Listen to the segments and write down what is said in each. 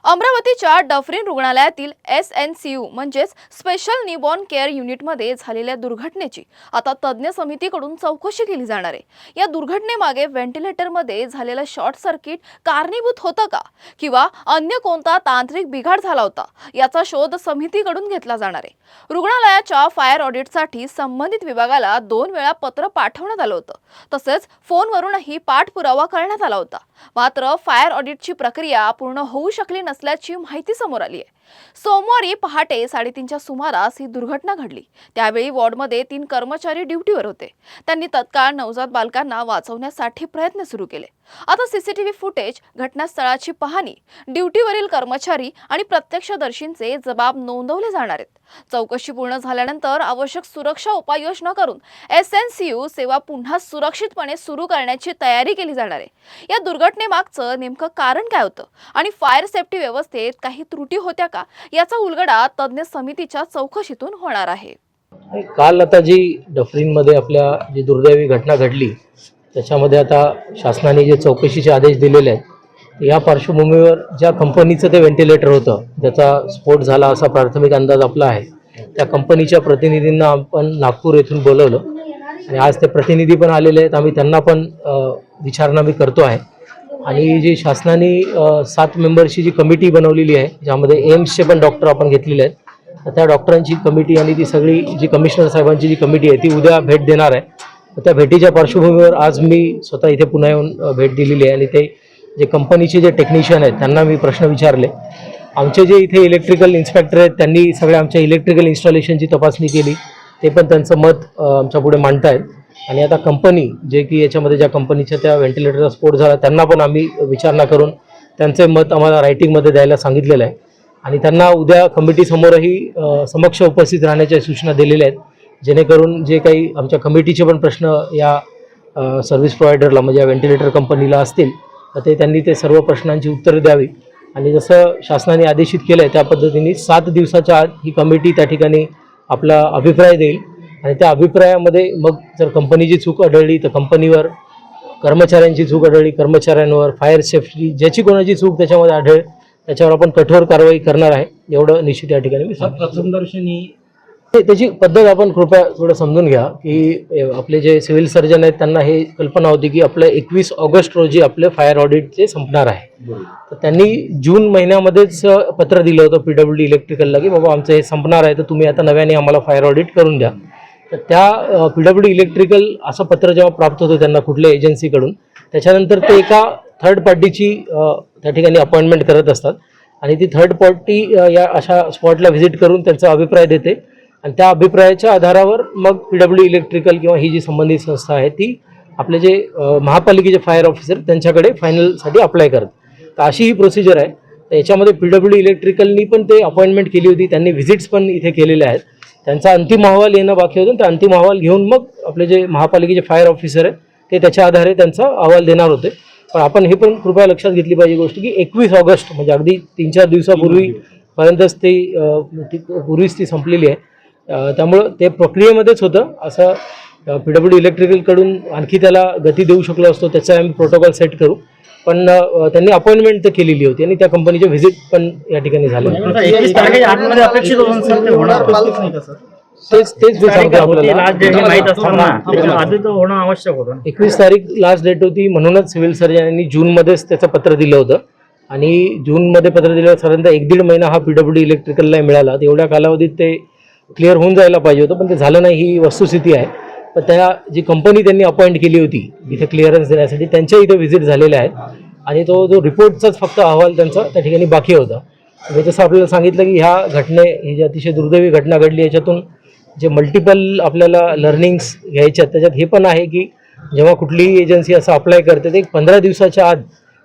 अमरावतीच्या डफरीन रुग्णालयातील SNCU म्हणजेच स्पेशल न्यूबॉर्न केअर युनिटमध्ये झालेल्या दुर्घटनेची आता तज्ञ समितीकडून चौकशी केली जाणार आहे। या दुर्घटनेमागे व्हेंटिलेटरमध्ये झालेला शॉर्ट सर्किट कारणीभूत होता का किंवा अन्य कोणता तांत्रिक बिघाड झाला होता याचा शोध समितीकडून घेतला जाणार आहे। रुग्णालयाच्या फायर ऑडिटसाठी संबंधित विभागाला 2 वेळा पत्र पाठवण्यात आलं होतं, तसेच फोनवरूनही पाठपुरावा करण्यात आला होता। मात्र फायर ऑडिटची प्रक्रिया पूर्ण होऊ शकली नसल्याची माहिती समोर आली आहे। सोमवारी पहाटे 3:30च्या सुमारास ही दुर्घटना घडली। त्यावेळी वॉर्डमध्ये 3 कर्मचारी ड्युटीवर होते। त्यांनी तत्काळ नवजात बालकांना वाचवण्यासाठी प्रयत्न सुरू केले। आता सीसीटीव्ही फुटेज, घटनास्थळाची पाहणी, ड्युटीवरील कर्मचारी आणि प्रत्यक्षदर्शींचे जबाब नोंदवले जाणार आहेत। चौकशी पूर्ण झाल्यानंतर आवश्यक सुरक्षा उपाययोजना करून SNCU सेवा पुन्हा सुरक्षितपणे सुरू करण्याची तयारी केली जाणार आहे। या दुर्घटनेमागचं नेमकं कारण काय होतं आणि फायर सेफ्टी व्यवस्थेत काही त्रुटी होत्या का याचा उलगडा तज्ञ समितीच्या चौकशीतून होणार आहे। काल आता जी डफरीनमध्ये आपल्या जी दुर्दैवी घटना घडली त्याच्यामध्ये आता शासनाने जे चौकशीचे आदेश दिलेले आहेत, या पार्श्वभूमीवर ज्या कंपनीचं ते व्हेंटिलेटर होतं त्याचा स्फोट झाला असा प्राथमिक अंदाज आपला आहे। त्या कंपनीच्या प्रतिनिधींना आपण नागपूर येथून बोलवलं आणि आज ते प्रतिनिधी पण आलेले आहेत। आम्ही त्यांना पण विचारणा मी करतो आहे आणि जी शासनाने 7 मेंबरची जी कमिटी बनवलेली आहे, ज्यामध्ये एम्सचे पण डॉक्टर आपण घेतलेले आहेत, तर त्या डॉक्टरांची कमिटी आणि ती सगळी जी कमिशनर साहेबांची जी कमिटी आहे ती उद्या भेट देणार आहे। त्या भेटीच्या पार्श्वभूमीवर आज मी स्वतः इथे पुन्हा येऊन भेट दिलेली आहे आणि ते जे कंपनीचे जे टेक्निशियन आहेत त्यांना मी प्रश्न विचारले। आमचे जे इथे इलेक्ट्रिकल इन्स्पेक्टर आहेत त्यांनी सगळ्या आमच्या इलेक्ट्रिकल इन्स्टॉलेशनची तपासणी केली, ते पण त्यांचं मत आमच्या पुढे मांडतायत। आणि आता कंपनी जे की याच्यामध्ये ज्या कंपनीच्या त्या व्हेंटिलेटरचा स्फोट झाला त्यांना पण आम्ही विचारणा करून त्यांचे मत आम्हाला रायटिंगमध्ये द्यायला सांगितलेलं आहे आणि त्यांना उद्या कमिटीसमोरही समक्ष उपस्थित राहण्याच्या सूचना दिलेल्या आहेत, जेणेकरून जे काही आमच्या कमिटीचे पण प्रश्न या सर्व्हिस प्रोव्हायडरला म्हणजे या व्हेंटिलेटर कंपनीला असतील तर ते त्यांनी ते सर्व प्रश्नांची उत्तरं द्यावी आणि जसं शासनाने आदेशित केलं आहे त्या पद्धतीने 7 दिवसाच्या आत ही कमिटी त्या ठिकाणी आपला अभिप्राय देईल आणि त्या अभिप्रायामध्ये मग जर कंपनीची चूक आढळली तर कंपनीवर, कर्मचाऱ्यांची चूक आढळली कर्मचाऱ्यांवर, फायर सेफ्टी ज्याची कोणाची चूक त्याच्यामध्ये आढळेल त्याच्यावर आपण कठोर कारवाई करणार आहे, एवढं निश्चित या ठिकाणी मी सांगतो। प्रथमदर्शनी त्याची पद्धत आपण कृपया थोडं समजून घ्या की आपले जे सिव्हिल सर्जन आहेत त्यांना हे कल्पना होती की आपलं 21 ऑगस्ट रोजी आपले फायर ऑडिटचे संपणार आहे, तर त्यांनी जून महिन्यामध्येच पत्र दिलं होतं PWD इलेक्ट्रिकलला की बाबा आमचं हे संपणार आहे तर तुम्ही आता नव्याने आम्हाला फायर ऑडिट करून द्या। तर त्या PWD इलेक्ट्रिकल असं पत्र जेव्हा प्राप्त होतं त्यांना कुठल्या एजन्सीकडून, त्याच्यानंतर ते एका थर्ड पार्टीची त्या ठिकाणी अपॉइंटमेंट करत असतात आणि ती थर्ड पार्टी या अशा स्पॉटला व्हिजिट करून त्यांचा अभिप्राय देते आणि त्या अभिप्रायाच्या आधारावर मग PWD इलेक्ट्रिकल किंवा ही जी संबंधित संस्था आहे ती आपले जे महापालिकेचे फायर ऑफिसर त्यांच्याकडे फायनलसाठी अप्लाय करतात। तर अशी ही प्रोसिजर आहे। तर याच्यामध्ये PWD इलेक्ट्रिकलनी पण ते अपॉइंटमेंट केली होती, त्यांनी व्हिजिट्स पण इथे केलेल्या आहेत, त्यांचा अंतिम अहवाल येणं बाकी होतं, त्या अंतिम अहवाल घेऊन मग आपले जे महापालिकेचे फायर ऑफिसर आहेत ते त्याच्या आधारे त्यांचा अहवाल देणार होते। पण आपण हे पण कृपया लक्षात घेतली पाहिजे गोष्ट की 21 ऑगस्ट म्हणजे अगदी 3-4 दिवसापूर्वीपर्यंतच पूर्वीच ती संपलेली आहे। त्यामुळं ते प्रक्रियेमध्येच होतं असं PWD इलेक्ट्रिकलकडून आणखी त्याला गती देऊ शकलो असतो, त्याचा आम्ही प्रोटोकॉल सेट करू, पण त्यांनी अपॉइंटमेंट तर केलेली होती आणि त्या कंपनीचे व्हिजिट पण या ठिकाणी झाले। तेच जे सांगतो आपल्याला 21 तारीख लास्ट डेट होती, म्हणूनच सिव्हिल सर्जनांनी जूनमध्येच त्याचं पत्र दिलं होतं आणि जूनमध्ये पत्र दिल्यावर साधारणतः 1-1.5 महिना हा PWD इलेक्ट्रिकलला मिळाला। एवढ्या कालावधीत ते क्लिअर होऊन जायला पाहिजे होतं, पण ते झालं नाही, ही वस्तुस्थिती आहे। पण त्या जी कंपनी त्यांनी अपॉइंट केली होती इथे क्लिअरन्स देण्यासाठी त्यांच्या इथे व्हिजिट झालेल्या आहेत आणि तो जो रिपोर्टचाच फक्त अहवाल त्यांचा त्या ठिकाणी बाकी होता। मी जसं आपल्याला सांगितलं की ह्या ही जी अतिशय दुर्दैवी घटना घडली याच्यातून जे मल्टिपल आपल्याला लर्निंग्स घ्यायच्या आहेत त्याच्यात हे पण आहे की जेव्हा कुठलीही एजन्सी असं अप्लाय करते ते 15 दिवसाच्या आत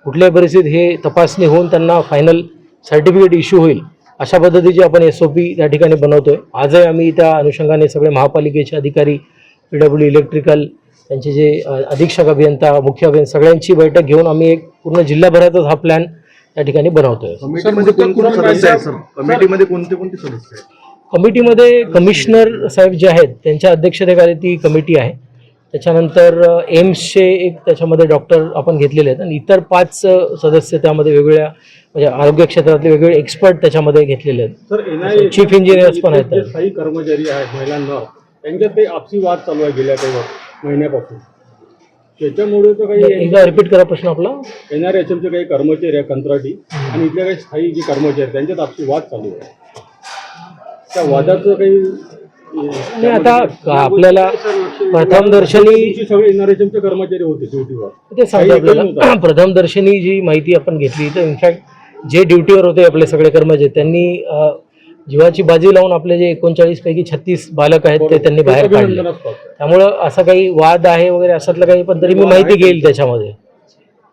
कुठल्याही परिस्थितीत हे तपासणी होऊन त्यांना फायनल सर्टिफिकेट इश्यू होईल अशा पद्धतीची आपण SOP त्या ठिकाणी बनवतोय। आजही आम्ही त्या अनुषंगाने सगळे महापालिकेचे अधिकारी, PWD इलेक्ट्रिकल त्यांचे जे अधीक्षक अभियंता, मुख्य अभियंता सगळ्यांची बैठक घेऊन आम्ही एक पूर्ण जिल्हाभरातच हा प्लॅन त्या ठिकाणी बनवतोय। कमिटीमध्ये कोणते सदस्य आहेत? कमिटीमध्ये कमिशनर साहेब जे आहेत त्यांच्या अध्यक्षतेखाली ती कमिटी आहे। त्याच्यानंतर एम्सचे एक त्याच्यामध्ये डॉक्टर आपण घेतलेले आहेत आणि इतर 5 सदस्य त्यामध्ये वेगवेगळ्या म्हणजे आरोग्य क्षेत्रातले वेगवेगळे एक्सपर्ट त्याच्यामध्ये घेतलेले आहेत. सर, NIA चीफ इंजिनियर्स पण आहेत. जे काही कर्मचारी आहेत महिलांना, त्यांच्यात काही आपसी वाद चालू आहे गेल्या काही महिन्यापासून. त्याच्यामुळे तर काही एकदा रिपीट करा प्रश्न आपला. NRHMचे काही कर्मचारी आहे कंत्राटी आणि इथल्या काही स्थायी जे कर्मचारी आहेत त्यांच्यात आपसी वाद चालू आहे. त्या वादाचं काही आणि आता आपल्याला प्रथमदर्शनी सगळे NRHMचे कर्मचारी होते ड्युटीवर. ते सांगतो आपल्याला प्रथमदर्शनी जी माहिती आपण घेतली तर इनफॅक्ट जे ड्युटीवर होते आपले सगळे कर्मचारी त्यांनी जीवाची बाजी लावून आपले जे 39 पैकी 36 बालक आहेत ते त्यांनी बाहेर काढले. त्यामुळं असा काही वाद आहे वगैरे असातलं काही पण तरी मी माहिती घेईल त्याच्यामध्ये.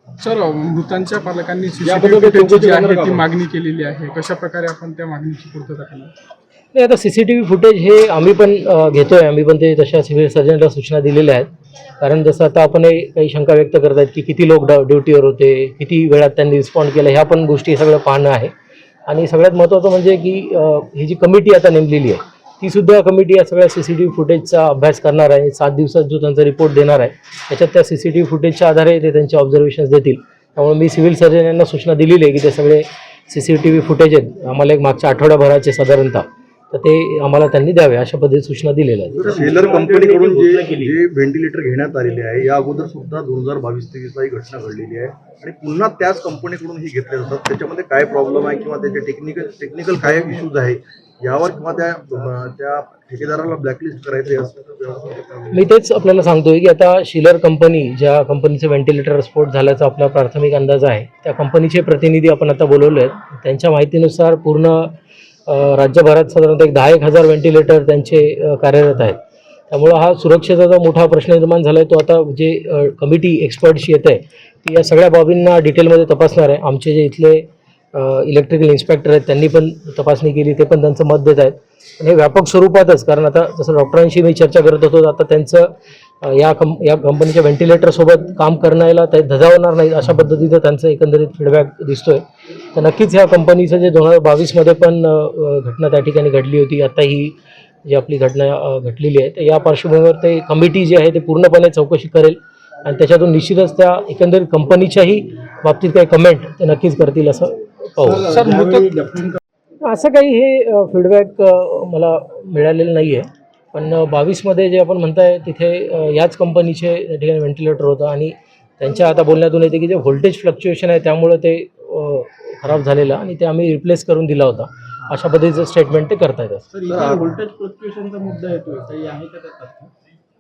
सर, मृतांच्या पालकांनी याबद्दल CCTV चौकशी जी आहे करणार ती का? मागणी केलेली आहे. कशा प्रकारे आपण त्या मागणीची पूर्तता करणार? नाही, आता CCTV फुटेज हे आम्ही पण घेतोय. आम्ही पण ते तशा सिव्हिल सर्जनला सूचना दिलेल्या आहेत. कारण जसं आता आपण काही शंका व्यक्त करत आहेत की किती लोक ड्युटीवर होते, किती वेळात त्यांनी रिस्पॉन्ड केलं, ह्या पण गोष्टी सगळं पाहणं आहे. आणि सगळ्यात महत्त्वाचं म्हणजे की ही जी कमिटी आता नेमलेली आहे ती सुद्धा कमिटी या सगळ्या CCTV फुटेजचा अभ्यास करणार आहे. 7 दिवसात जो त्यांचा रिपोर्ट देणार आहे त्याच्यात त्या CCTV फुटेजच्या आधारे ते त्यांचे ऑब्झर्वेशन्स देतील. त्यामुळे मी सिव्हिल सर्जन यांना सूचना दिलेली आहे की ते सगळे CCTV फुटेज आहेत आम्हाला एक मागच्या आठवड्याभराचे साधारणतः तर ते आम्हाला त्यांनी द्यावे अशा पद्धतीची सूचना दिलेल्या आहेत. शेलर कंपनीकडून जे व्हेंटिलेटर घेण्यात आलेले आहे या अगोदर सुद्धा 2022-23 ला ही घटना घडलेली आहे आणि पुन्हा त्याच कंपनीकडून ही घेतले जातात. त्याच्यामध्ये काय प्रॉब्लेम आहे किंवा त्याचे टेक्निकल काय इश्यूज आहे यावर किंवा त्या ठेकेदाराला ब्लॅकलिस्ट करायचं मी तेच आपल्याला सांगतोय की आता शिलर कंपनी ज्या कंपनीचे व्हेंटिलेटर स्फोट झाल्याचा आपला प्राथमिक अंदाज आहे त्या कंपनीचे प्रतिनिधी आपण आता बोलवले आहेत. त्यांच्या माहितीनुसार पूर्ण राज्यभरात साधारणतः 10,000 व्हेंटिलेटर त्यांचे कार्यरत आहेत. त्यामुळं हा सुरक्षेचा जो मोठा प्रश्न निर्माण झाला आहे तो आता जे कमिटी एक्सपर्टशी येत आहे ती या सगळ्या बाबींना डिटेलमध्ये तपासणार आहे. आमचे जे इथले इलेक्ट्रिकल इन्स्पेक्टर आहेत त्यांनी पण तपासणी केली, ते पण त्यांचं मत देत आहेत. आणि हे व्यापक स्वरूपातच कारण आता जसं डॉक्टरांशी मी चर्चा करत होतो आता त्यांचं या कंपनीच्या व्हेंटिलेटरसोबत काम करण्याला ते धजावणार नाही अशा पद्धतीचं त्यांचं एकंदरीत फीडबॅक दिसतोय. तर नक्कीच ह्या कंपनीचं जे 2022मध्ये पण घटना त्या ठिकाणी घडली होती, आता ही जी आपली घटना घडलेली आहे तर या पार्श्वभूमीवर ते कमिटी जी आहे ते पूर्णपणे चौकशी करेल आणि त्याच्यातून निश्चितच त्या एकंदरीत कंपनीच्याही बाबतीत काही कमेंट ते नक्कीच करतील असं पाहू. सर, असं काही हे फीडबॅक मला मिळालेलं नाही आहे. पण 22मध्ये जे आपण म्हणताय तिथे याच कंपनीचे त्या ठिकाणी व्हेंटिलेटर होतं आणि त्यांच्या आता बोलण्यातून येते की जे व्होल्टेज फ्लक्च्युएशन आहे त्यामुळं ते खराब झालेलं आणि ते आम्ही रिप्लेस करून दिला होता अशा पद्धतीचं स्टेटमेंट ते करतायत. व्होल्टेज फ्लक्च्युएशनचा मुद्दा येतोय काही आहे का त्यात?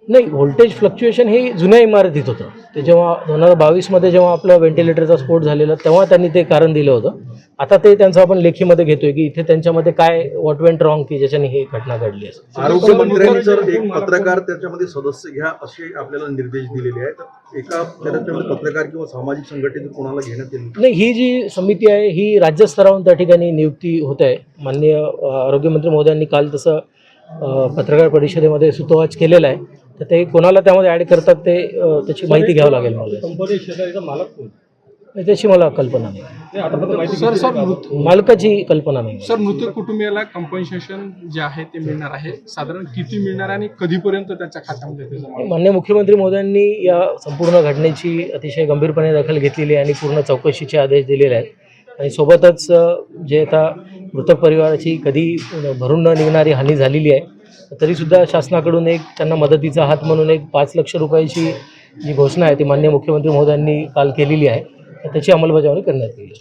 नाही, व्होल्टेज फ्लक्च्युएशन हे जुन्या इमारतीत होतं. ते जेव्हा 2022मध्ये जेव्हा आपलं व्हेंटिलेटरचा स्फोट झालेला तेव्हा त्यांनी ते कारण दिलं होतं. आता ते त्यांचं आपण लेखीमध्ये घेतोय की इथे त्यांच्यामध्ये काय व्हॉट वेंट रॉंग की ज्याच्याने ही घटना घडली असेल. आरोग्यमंत्र्यांनी जर एक पत्रकार त्याच्यामध्ये सदस्य घ्या असे आपल्याला निर्देश दिलेले आहेत तर एका त्याच्यामध्ये पत्रकार किंवा सामाजिक संघटनेतून कोणाला घेण्यात येईल? नाही, ही जी समिती आहे ही राज्यस्तरावरून त्या ठिकाणी नियुक्ती होत आहे. माननीय आरोग्यमंत्री महोदयांनी काल तसं पत्रकार परिषदेमध्ये सुतोवाच केलेला आहे. तर ते कोणाला त्यामध्ये ॲड करतात ते त्याची माहिती घ्यावं लागेल मला. कंपनी शेजारीचा मालक कोण? त्याची मला कल्पना नाही. मालकाची कल्पना नाही. सर, मृत कुटुंबियाला कॉम्पन्सेशन जे आहे ते मिळणार आहे. साधारण किती मिळणार आणि कधीपर्यंत त्यांच्या खात्यामध्ये ते जमा होईल? माननीय मुख्यमंत्री महोदयांनी या संपूर्ण घटनेची अतिशय गंभीरपणे दखल घेतलेली आहे आणि पूर्ण चौकशीचे आदेश दिलेले आहेत. आणि सोबतच जे आता मृतक परिवाराची कधी भरून न निघणारी हानी झालेली आहे तरीसुद्धा शासनाकडून एक त्यांना मदतीचा हात म्हणून एक 5 लाख रुपयाची जी घोषणा आहे ती माननीय मुख्यमंत्री महोदयांनी काल केलेली आहे. त्याची अंमलबजावणी करण्यात येईल.